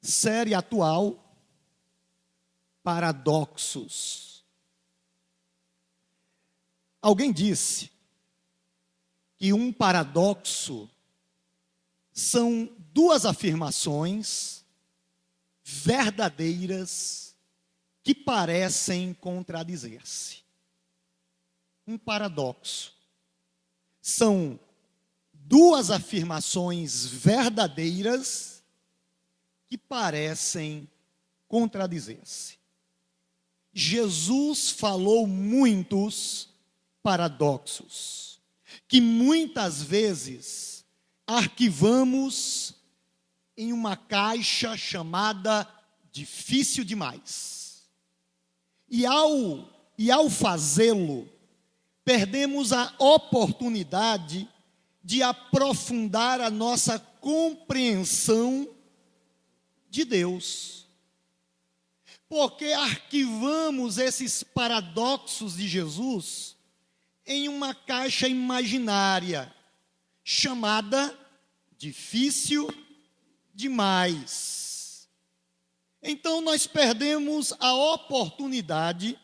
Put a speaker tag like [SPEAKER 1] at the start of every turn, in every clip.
[SPEAKER 1] série atual, Paradoxos. Alguém disse que um paradoxo são duas afirmações verdadeiras que parecem contradizer-se. Um paradoxo são duas afirmações verdadeiras que parecem contradizer-se. Jesus falou muitos paradoxos, que muitas vezes arquivamos em uma caixa chamada difícil demais. E ao fazê-lo, perdemos a oportunidade de aprofundar a nossa compreensão de Deus. Porque arquivamos esses paradoxos de Jesus em uma caixa imaginária chamada difícil demais. Então nós perdemos a oportunidade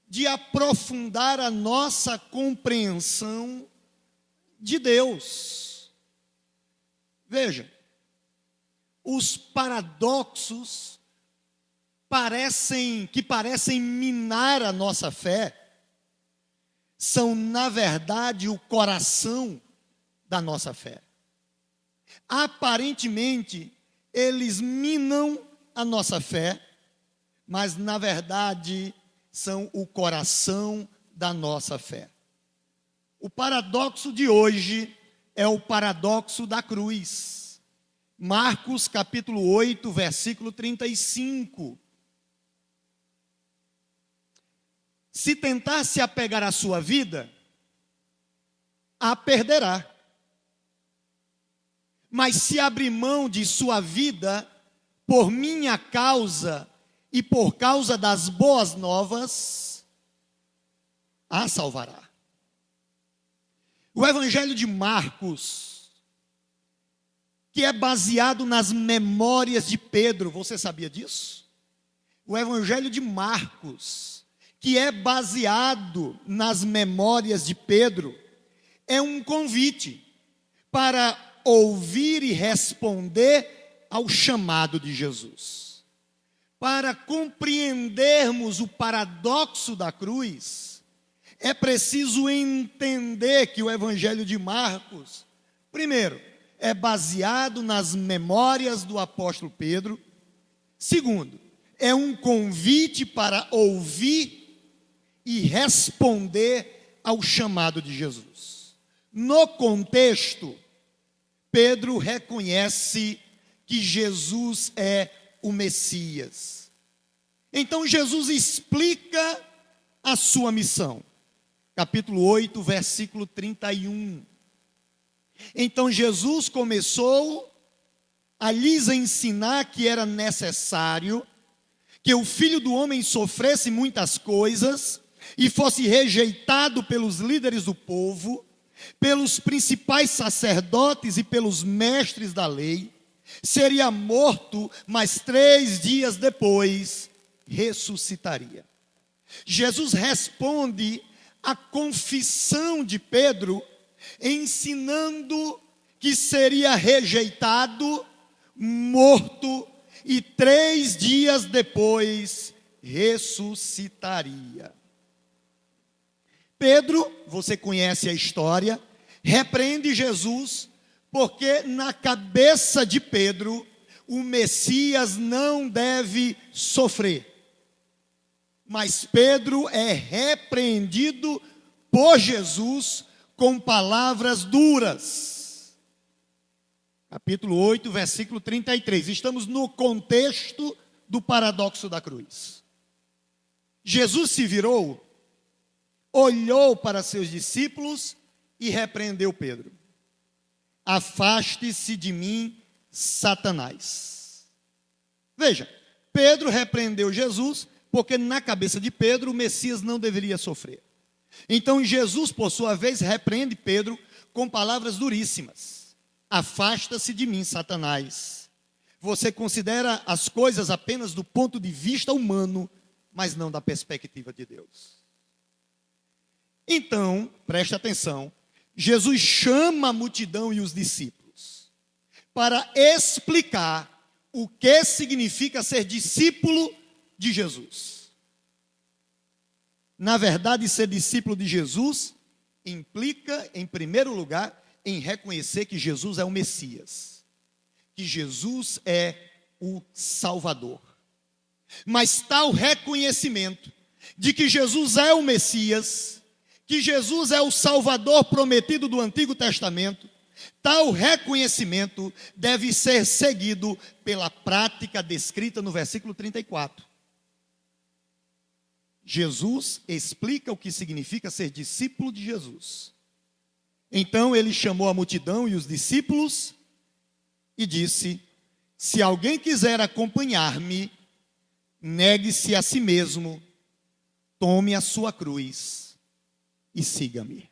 [SPEAKER 1] de aprofundar a nossa compreensão de Deus. Veja, os paradoxos parecem minar a nossa fé, são, na verdade, o coração da nossa fé. Aparentemente, eles minam a nossa fé, mas, na verdade, são o coração da nossa fé. O paradoxo de hoje é o paradoxo da cruz. Marcos capítulo 8, versículo 35. Se tentar se apegar à sua vida, a perderá. Mas se abrir mão de sua vida por minha causa e por causa das boas novas, a salvará. O Evangelho de Marcos, que é baseado nas memórias de Pedro, você sabia disso? O Evangelho de Marcos, que é baseado nas memórias de Pedro, é um convite para ouvir e responder ao chamado de Jesus. Para compreendermos o paradoxo da cruz, é preciso entender que o Evangelho de Marcos, primeiro, é baseado nas memórias do apóstolo Pedro. Segundo, é um convite para ouvir e responder ao chamado de Jesus. No contexto, Pedro reconhece que Jesus é o Messias. Então Jesus explica a sua missão. Capítulo 8, versículo 31. Então Jesus começou a lhes ensinar que era necessário que o Filho do Homem sofresse muitas coisas e fosse rejeitado pelos líderes do povo, pelos principais sacerdotes e pelos mestres da lei, seria morto, mas 3 dias depois ressuscitaria. Jesus responde à confissão de Pedro, ensinando que seria rejeitado, morto e 3 dias depois ressuscitaria. Pedro, você conhece a história, repreende Jesus, porque na cabeça de Pedro, o Messias não deve sofrer. Mas Pedro é repreendido por Jesus com palavras duras. Capítulo 8, versículo 33. Estamos no contexto do paradoxo da cruz. Jesus se virou, olhou para seus discípulos e repreendeu Pedro. Afaste-se de mim, Satanás. Veja, Pedro repreendeu Jesus, porque na cabeça de Pedro o Messias não deveria sofrer. Então Jesus, por sua vez, repreende Pedro com palavras duríssimas. Afasta-se de mim, Satanás, você considera as coisas apenas do ponto de vista humano, mas não da perspectiva de Deus. Então, preste atenção, Jesus chama a multidão e os discípulos para explicar o que significa ser discípulo de Jesus. Na verdade, ser discípulo de Jesus implica, em primeiro lugar, em reconhecer que Jesus é o Messias, que Jesus é o Salvador. Mas tal reconhecimento de que Jesus é o Messias, que Jesus é o Salvador prometido do Antigo Testamento, tal reconhecimento deve ser seguido pela prática descrita no versículo 34. Jesus explica o que significa ser discípulo de Jesus. Então ele chamou a multidão e os discípulos e disse: se alguém quiser acompanhar-me, negue-se a si mesmo, tome a sua cruz e siga-me.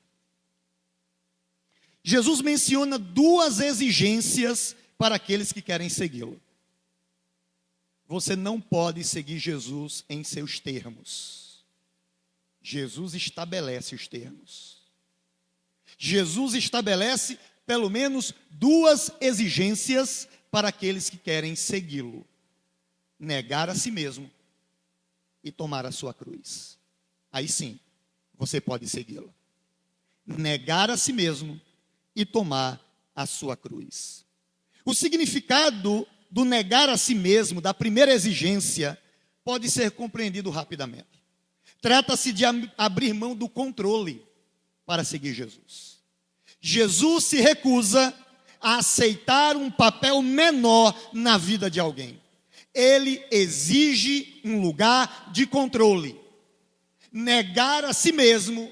[SPEAKER 1] Jesus menciona duas exigências para aqueles que querem segui-lo. Você não pode seguir Jesus em seus termos. Jesus estabelece os termos. Jesus estabelece pelo menos duas exigências para aqueles que querem segui-lo: negar a si mesmo e tomar a sua cruz. Aí sim, você pode segui-lo. Negar a si mesmo e tomar a sua cruz. O significado do negar a si mesmo, da primeira exigência, pode ser compreendido rapidamente. Trata-se de abrir mão do controle para seguir Jesus. Jesus se recusa a aceitar um papel menor na vida de alguém. Ele exige um lugar de controle. Negar a si mesmo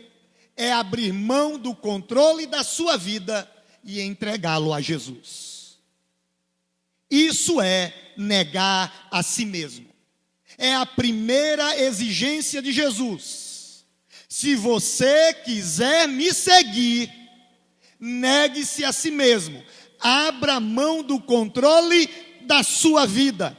[SPEAKER 1] é abrir mão do controle da sua vida e entregá-lo a Jesus. Isso é negar a si mesmo. É a primeira exigência de Jesus. Se você quiser me seguir, negue-se a si mesmo. Abra mão do controle da sua vida.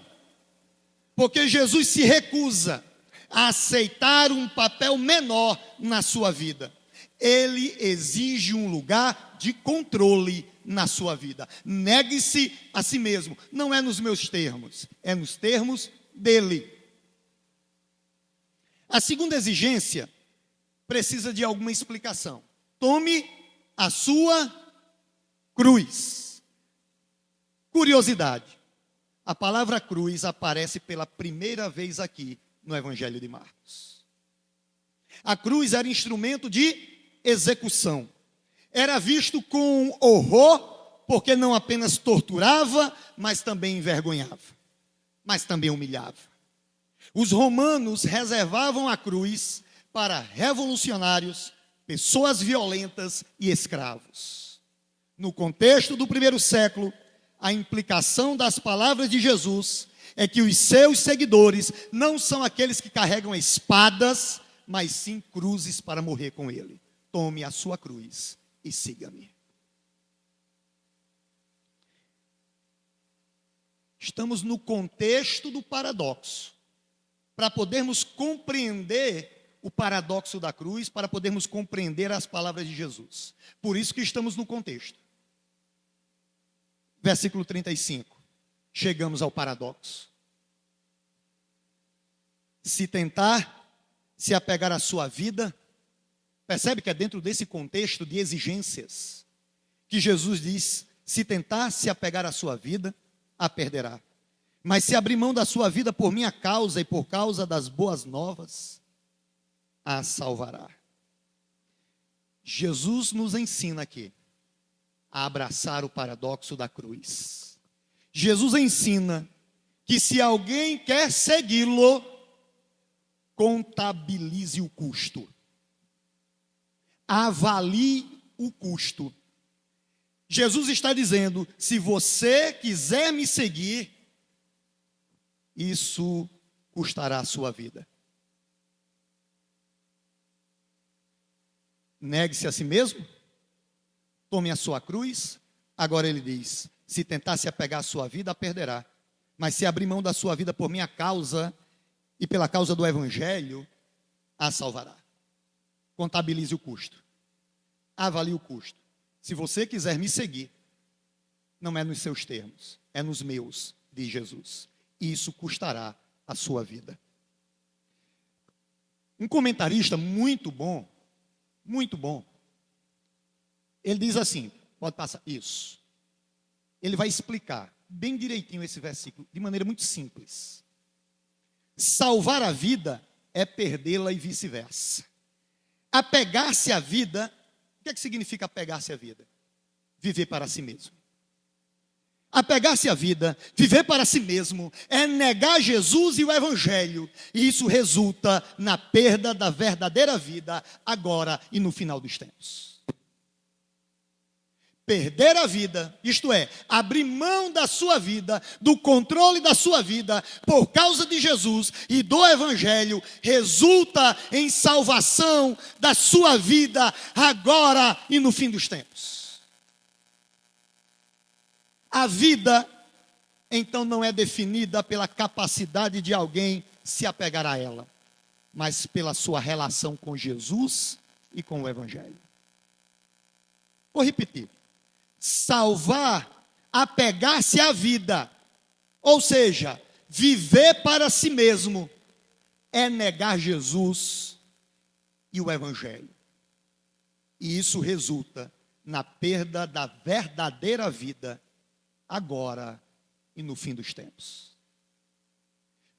[SPEAKER 1] Porque Jesus se recusa a aceitar um papel menor na sua vida. Ele exige um lugar de controle na sua vida. Negue-se a si mesmo. Não é nos meus termos, é nos termos dele. A segunda exigência precisa de alguma explicação. Tome a sua cruz. Curiosidade: a palavra cruz aparece pela primeira vez aqui no Evangelho de Marcos. A cruz era instrumento de execução. Era visto com horror, porque não apenas torturava, mas também envergonhava, mas também humilhava. Os romanos reservavam a cruz para revolucionários, pessoas violentas e escravos. No contexto do primeiro século, a implicação das palavras de Jesus é que os seus seguidores não são aqueles que carregam espadas, mas sim cruzes para morrer com ele. Tome a sua cruz e siga-me. Estamos no contexto do paradoxo. Para podermos compreender o paradoxo da cruz, para podermos compreender as palavras de Jesus. Por isso que estamos no contexto. Versículo 35. Chegamos ao paradoxo. Se tentar se apegar à sua vida, percebe que é dentro desse contexto de exigências que Jesus diz: se tentar se apegar à sua vida, a perderá. Mas se abrir mão da sua vida por minha causa e por causa das boas novas, a salvará. Jesus nos ensina aqui a abraçar o paradoxo da cruz. Jesus ensina que se alguém quer segui-lo, contabilize o custo. Avalie o custo. Jesus está dizendo: se você quiser me seguir, isso custará a sua vida. Negue-se a si mesmo, tome a sua cruz. Agora ele diz: se tentar se apegar à sua vida, a perderá. Mas se abrir mão da sua vida por minha causa e pela causa do Evangelho, a salvará. Contabilize o custo. Avalie o custo. Se você quiser me seguir, não é nos seus termos, é nos meus, diz Jesus. E isso custará a sua vida. Um comentarista muito bom, ele diz assim, pode passar, isso. Ele vai explicar bem direitinho esse versículo, de maneira muito simples. Salvar a vida é perdê-la e vice-versa. Apegar-se à vida, o que é que significa apegar-se à vida? Viver para si mesmo. Apegar-se à vida, viver para si mesmo, é negar Jesus e o Evangelho. E isso resulta na perda da verdadeira vida, agora e no final dos tempos. Perder a vida, isto é, abrir mão da sua vida, do controle da sua vida, por causa de Jesus e do Evangelho, resulta em salvação da sua vida, agora e no fim dos tempos. A vida, então, não é definida pela capacidade de alguém se apegar a ela, mas pela sua relação com Jesus e com o Evangelho. Vou repetir. Salvar, apegar-se à vida, ou seja, viver para si mesmo, é negar Jesus e o Evangelho. E isso resulta na perda da verdadeira vida, agora e no fim dos tempos.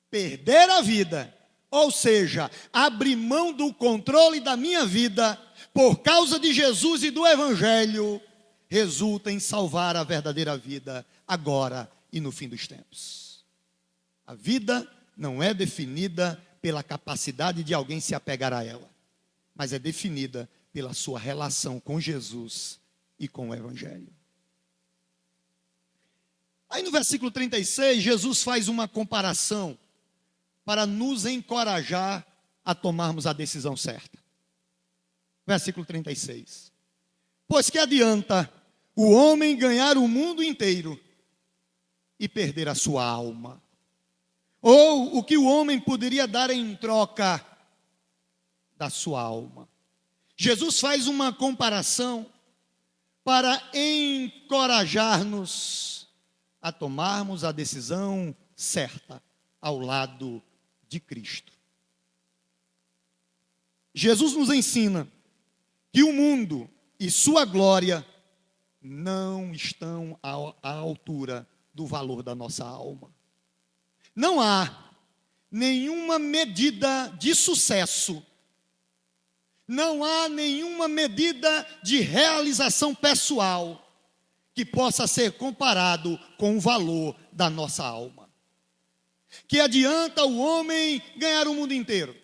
[SPEAKER 1] Perder a vida, ou seja, abrir mão do controle da minha vida, por causa de Jesus e do Evangelho, resulta em salvar a verdadeira vida, agora e no fim dos tempos. A vida não é definida pela capacidade de alguém se apegar a ela, mas é definida pela sua relação com Jesus e com o Evangelho. Aí no versículo 36, Jesus faz uma comparação para nos encorajar a tomarmos a decisão certa. Versículo 36. Pois que adianta o homem ganhar o mundo inteiro e perder a sua alma? Ou o que o homem poderia dar em troca da sua alma? Jesus faz uma comparação para encorajar-nos a tomarmos a decisão certa ao lado de Cristo. Jesus nos ensina que o mundo e sua glória não estão à altura do valor da nossa alma. Não há nenhuma medida de sucesso, não há nenhuma medida de realização pessoal que possa ser comparado com o valor da nossa alma. Que adianta o homem ganhar o mundo inteiro,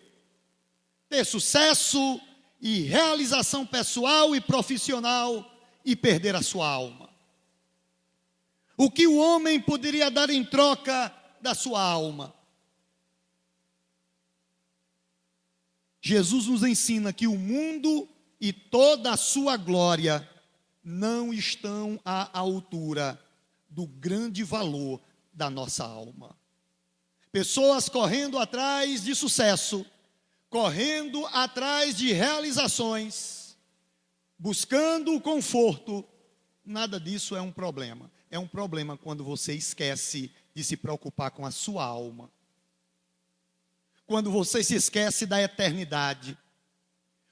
[SPEAKER 1] ter sucesso e realização pessoal e profissional e perder a sua alma? O que o homem poderia dar em troca da sua alma? Jesus nos ensina que o mundo e toda a sua glória não estão à altura do grande valor da nossa alma. Pessoas correndo atrás de sucesso, correndo atrás de realizações, buscando o conforto, nada disso é um problema. É um problema quando você esquece de se preocupar com a sua alma. Quando você se esquece da eternidade.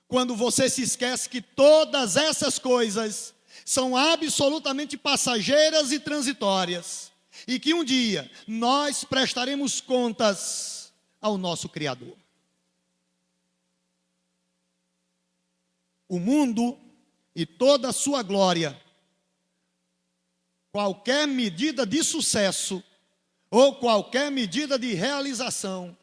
[SPEAKER 1] Quando você se esquece que todas essas coisas são absolutamente passageiras e transitórias. E que um dia nós prestaremos contas ao nosso Criador. O mundo e toda a sua glória, qualquer medida de sucesso ou qualquer medida de realização,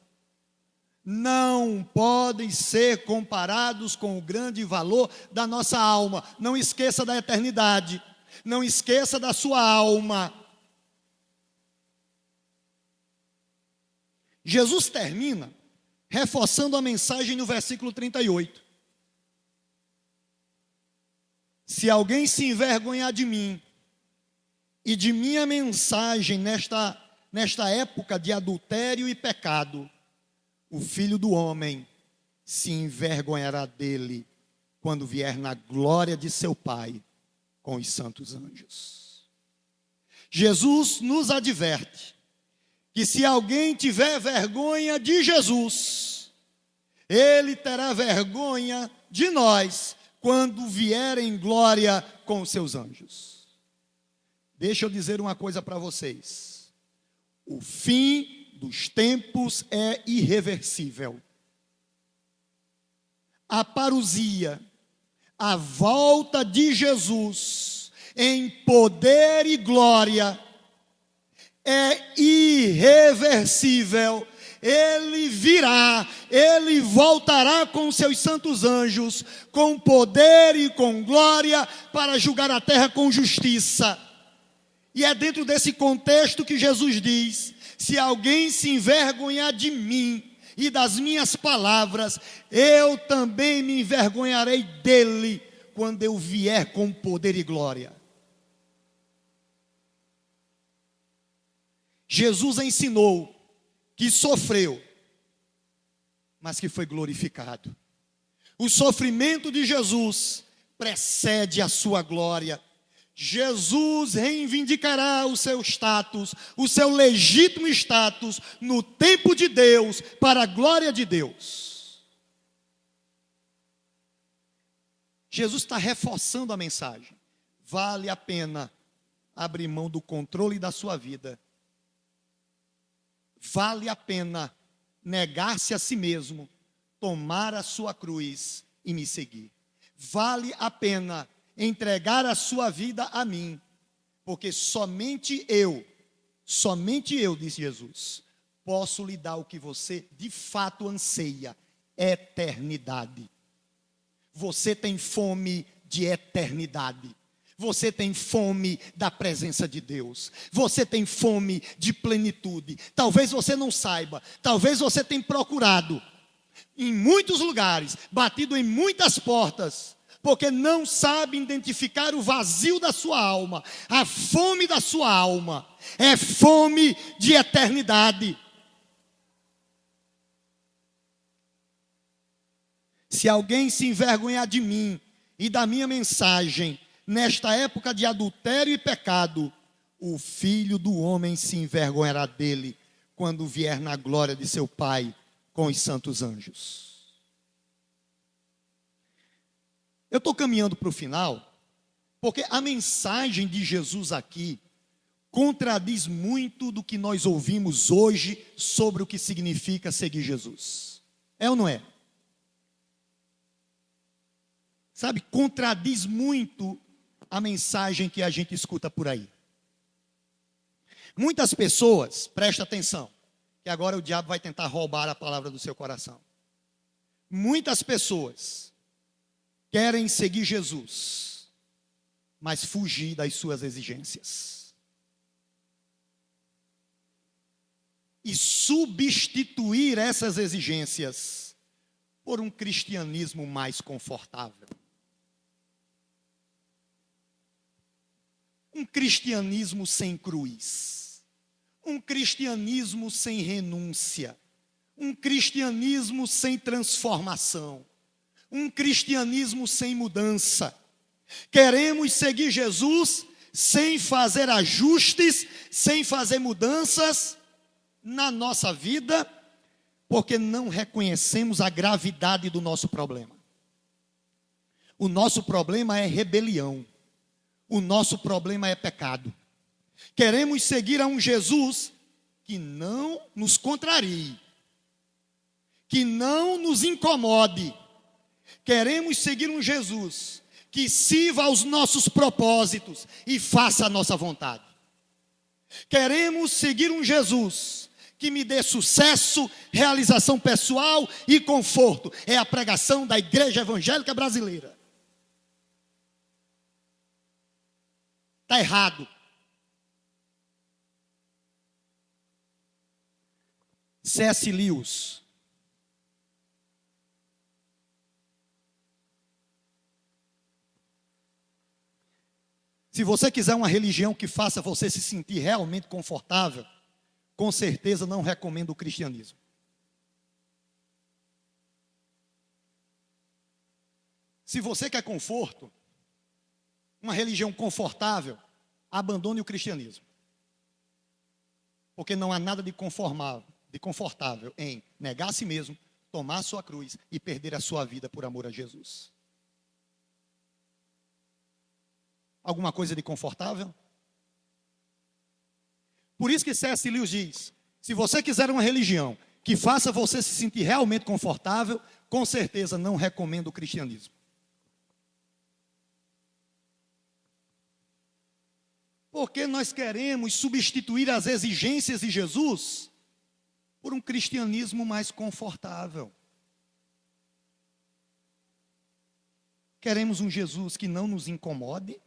[SPEAKER 1] não podem ser comparados com o grande valor da nossa alma. Não esqueça da eternidade, não esqueça da sua alma. Jesus termina reforçando a mensagem no versículo 38. Se alguém se envergonhar de mim e de minha mensagem nesta nesta época de adultério e pecado, o Filho do Homem se envergonhará dele quando vier na glória de seu Pai com os santos anjos. Jesus nos adverte que se alguém tiver vergonha de Jesus, ele terá vergonha de nós quando vier em glória com os seus anjos. Deixa eu dizer uma coisa para vocês. O fim dos tempos é irreversível. A parousia, a volta de Jesus em poder e glória é irreversível. Ele virá, ele voltará com seus santos anjos, com poder e com glória, para julgar a terra com justiça. E é dentro desse contexto que Jesus diz: se alguém se envergonhar de mim e das minhas palavras, eu também me envergonharei dele, quando eu vier com poder e glória. Jesus ensinou que sofreu, mas que foi glorificado. O sofrimento de Jesus precede a sua glória. Jesus reivindicará o seu status, o seu legítimo status, no tempo de Deus, para a glória de Deus. Jesus está reforçando a mensagem. Vale a pena abrir mão do controle da sua vida. Vale a pena negar-se a si mesmo, tomar a sua cruz e me seguir. Vale a pena entregar a sua vida a mim, porque somente eu, disse Jesus, posso lhe dar o que você de fato anseia: eternidade. Você tem fome de eternidade. Você tem fome da presença de Deus. Você tem fome de plenitude. Talvez você não saiba. Talvez você tenha procurado em muitos lugares, batido em muitas portas, porque não sabe identificar o vazio da sua alma. A fome da sua alma é fome de eternidade. Se alguém se envergonhar de mim e da minha mensagem, nesta época de adultério e pecado, o Filho do Homem se envergonhará dele, quando vier na glória de seu Pai com os santos anjos. Eu estou caminhando para o final, porque a mensagem de Jesus aqui contradiz muito do que nós ouvimos hoje sobre o que significa seguir Jesus. É ou não é? Sabe, contradiz muito a mensagem que a gente escuta por aí. Muitas pessoas, presta atenção, que agora o diabo vai tentar roubar a palavra do seu coração. Muitas pessoas querem seguir Jesus, mas fugir das suas exigências. E substituir essas exigências por um cristianismo mais confortável. Um cristianismo sem cruz, um cristianismo sem renúncia, um cristianismo sem transformação, um cristianismo sem mudança. Queremos seguir Jesus sem fazer ajustes, sem fazer mudanças na nossa vida, porque não reconhecemos a gravidade do nosso problema. O nosso problema é rebelião. O nosso problema é pecado. Queremos seguir a um Jesus que não nos contrarie, que não nos incomode. Queremos seguir um Jesus que sirva aos nossos propósitos e faça a nossa vontade. Queremos seguir um Jesus que me dê sucesso, realização pessoal e conforto. É a pregação da Igreja Evangélica Brasileira. Está errado. C.S. Lewis. Se você quiser uma religião que faça você se sentir realmente confortável, com certeza não recomendo o cristianismo. Se você quer conforto, uma religião confortável, abandone o cristianismo. Porque não há nada de confortável em negar a si mesmo, tomar a sua cruz e perder a sua vida por amor a Jesus. Alguma coisa de confortável? Por isso que C.S. Lewis diz, se você quiser uma religião que faça você se sentir realmente confortável, com certeza não recomendo o cristianismo. Porque nós queremos substituir as exigências de Jesus por um cristianismo mais confortável. Queremos um Jesus que não nos incomode,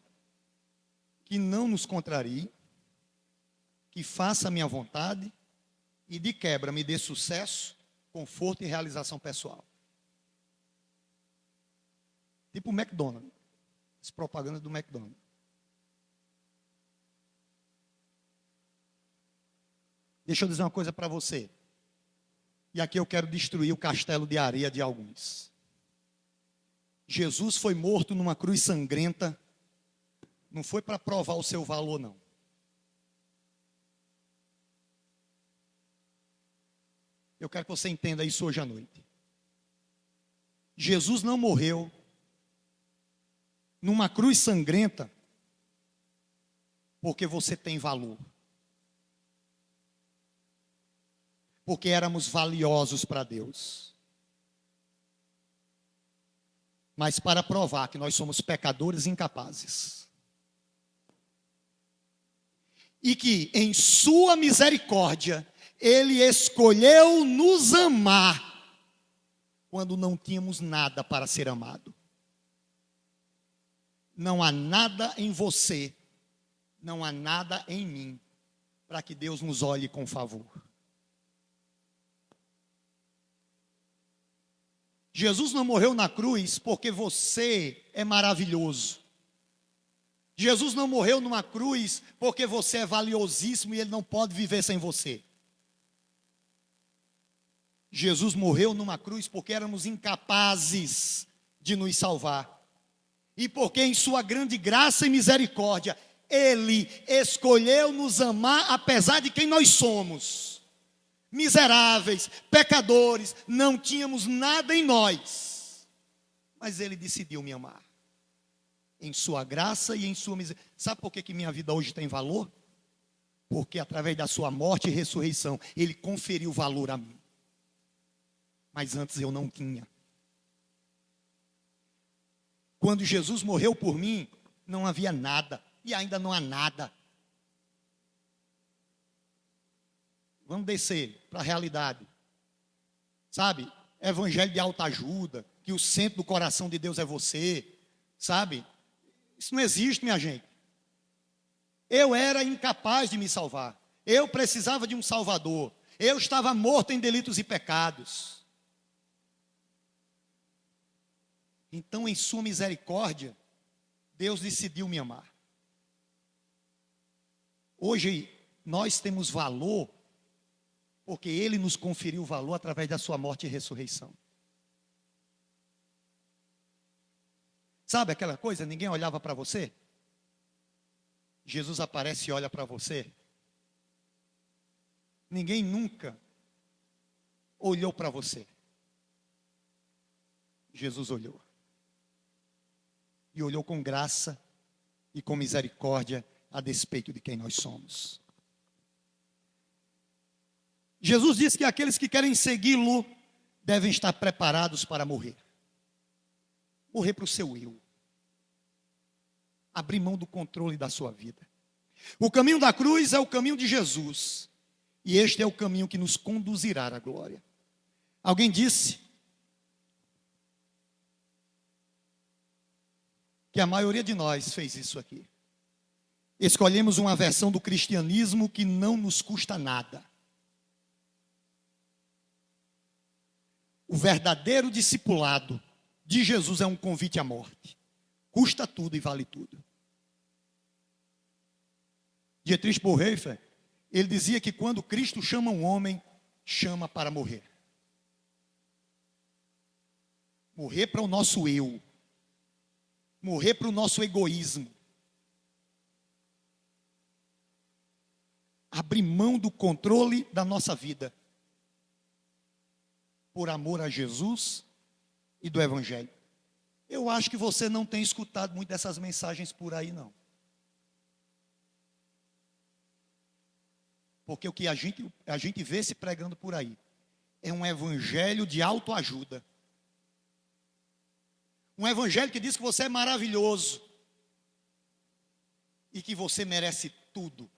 [SPEAKER 1] que não nos contrarie, que faça a minha vontade e de quebra me dê sucesso, conforto e realização pessoal. Tipo o McDonald's, as propagandas do McDonald's. Deixa eu dizer uma coisa para você. E aqui eu quero destruir o castelo de areia de alguns. Jesus foi morto numa cruz sangrenta. Não foi para provar o seu valor, não. Eu quero que você entenda isso hoje à noite. Jesus não morreu numa cruz sangrenta porque você tem valor. Porque éramos valiosos para Deus. Mas para provar que nós somos pecadores incapazes. E que em sua misericórdia, Ele escolheu nos amar, quando não tínhamos nada para ser amado. Não há nada em você, não há nada em mim, para que Deus nos olhe com favor. Jesus não morreu na cruz porque você é maravilhoso. Jesus não morreu numa cruz porque você é valiosíssimo e Ele não pode viver sem você. Jesus morreu numa cruz porque éramos incapazes de nos salvar. E porque em sua grande graça e misericórdia, Ele escolheu nos amar apesar de quem nós somos. Miseráveis, pecadores, não tínhamos nada em nós. Mas Ele decidiu me amar. Em sua graça e em sua misericórdia. Sabe por que minha vida hoje tem valor? Porque através da sua morte e ressurreição, Ele conferiu valor a mim. Mas antes eu não tinha. Quando Jesus morreu por mim, não havia nada. E ainda não há nada. Vamos descer para a realidade. Sabe? Evangelho de alta ajuda, que o centro do coração de Deus é você. Sabe? Isso não existe, minha gente. Eu era incapaz de me salvar. Eu precisava de um Salvador. Eu estava morto em delitos e pecados. Então, em sua misericórdia, Deus decidiu me amar. Hoje, nós temos valor porque Ele nos conferiu valor através da sua morte e ressurreição. Sabe aquela coisa, ninguém olhava para você? Jesus aparece e olha para você. Ninguém nunca olhou para você. Jesus olhou. E olhou com graça e com misericórdia a despeito de quem nós somos. Jesus disse que aqueles que querem segui-lo devem estar preparados para morrer. Morrer para o seu eu. Abrir mão do controle da sua vida. O caminho da cruz é o caminho de Jesus. E este é o caminho que nos conduzirá à glória. Alguém disse que a maioria de nós fez isso aqui. Escolhemos uma versão do cristianismo que não nos custa nada. O verdadeiro discipulado de Jesus é um convite à morte. Custa tudo e vale tudo. Dietrich Bonhoeffer, Ele dizia que quando Cristo chama um homem, chama para morrer. Morrer para o nosso eu. Morrer para o nosso egoísmo. Abrir mão do controle da nossa vida. Por amor a Jesus e do Evangelho. Eu acho que você não tem escutado muito dessas mensagens por aí, não. Porque o que a gente vê se pregando por aí é um evangelho de autoajuda. Um evangelho que diz que você é maravilhoso e que você merece tudo.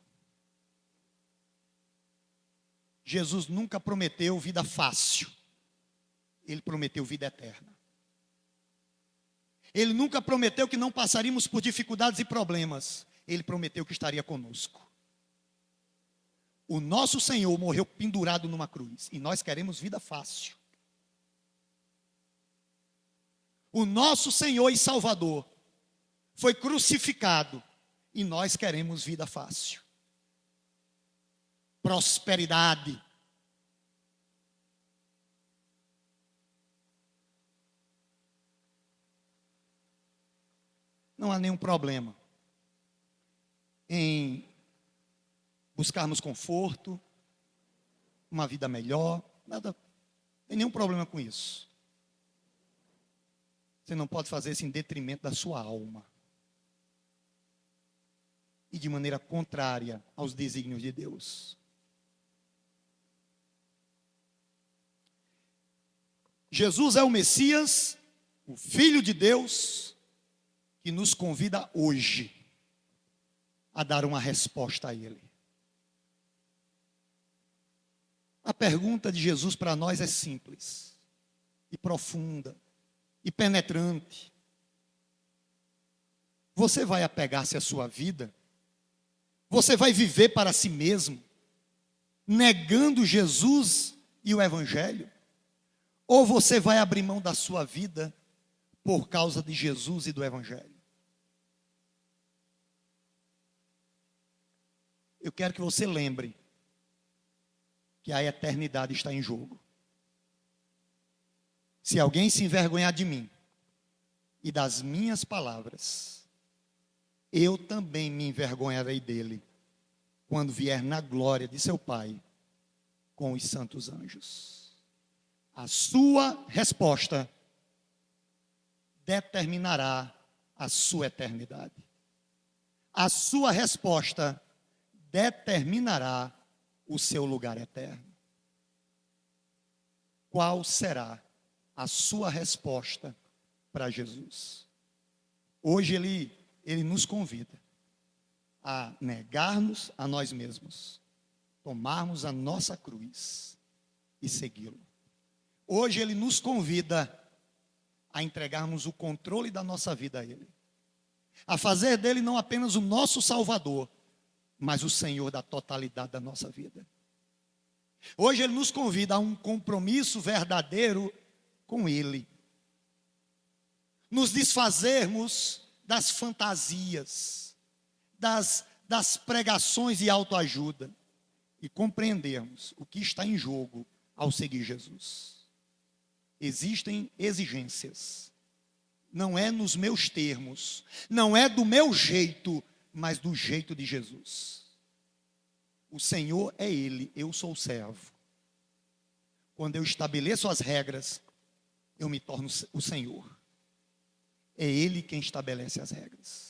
[SPEAKER 1] Jesus nunca prometeu vida fácil. Ele prometeu vida eterna. Ele nunca prometeu que não passaríamos por dificuldades e problemas. Ele prometeu que estaria conosco. O nosso Senhor morreu pendurado numa cruz. E nós queremos vida fácil. O nosso Senhor e Salvador foi crucificado. E nós queremos vida fácil. Prosperidade. Não há nenhum problema em buscarmos conforto, uma vida melhor, nada, não tem nenhum problema com isso. Você não pode fazer isso em detrimento da sua alma. E de maneira contrária aos desígnios de Deus. Jesus é o Messias, o Filho de Deus, que nos convida hoje a dar uma resposta a Ele. A pergunta de Jesus para nós é simples, e profunda, e penetrante. Você vai apegar-se à sua vida? Você vai viver para si mesmo, negando Jesus e o Evangelho? Ou você vai abrir mão da sua vida por causa de Jesus e do Evangelho? Eu quero que você lembre que a eternidade está em jogo. Se alguém se envergonhar de mim e das minhas palavras, eu também me envergonharei dele, quando vier na glória de seu Pai, com os santos anjos. A sua resposta determinará a sua eternidade. A sua resposta determinará o seu lugar eterno. Qual será a sua resposta para Jesus? Hoje ele nos convida a negarmos a nós mesmos, tomarmos a nossa cruz e segui-lo. Hoje ele nos convida a entregarmos o controle da nossa vida a Ele, a fazer dele não apenas o nosso Salvador, mas o Senhor da totalidade da nossa vida. Hoje ele nos convida a um compromisso verdadeiro com Ele. Nos desfazermos das fantasias, das pregações de autoajuda e compreendermos o que está em jogo ao seguir Jesus. Existem exigências. Não é nos meus termos, não é do meu jeito, mas do jeito de Jesus. O Senhor é Ele, eu sou o servo. Quando eu estabeleço as regras, eu me torno o Senhor. É Ele quem estabelece as regras.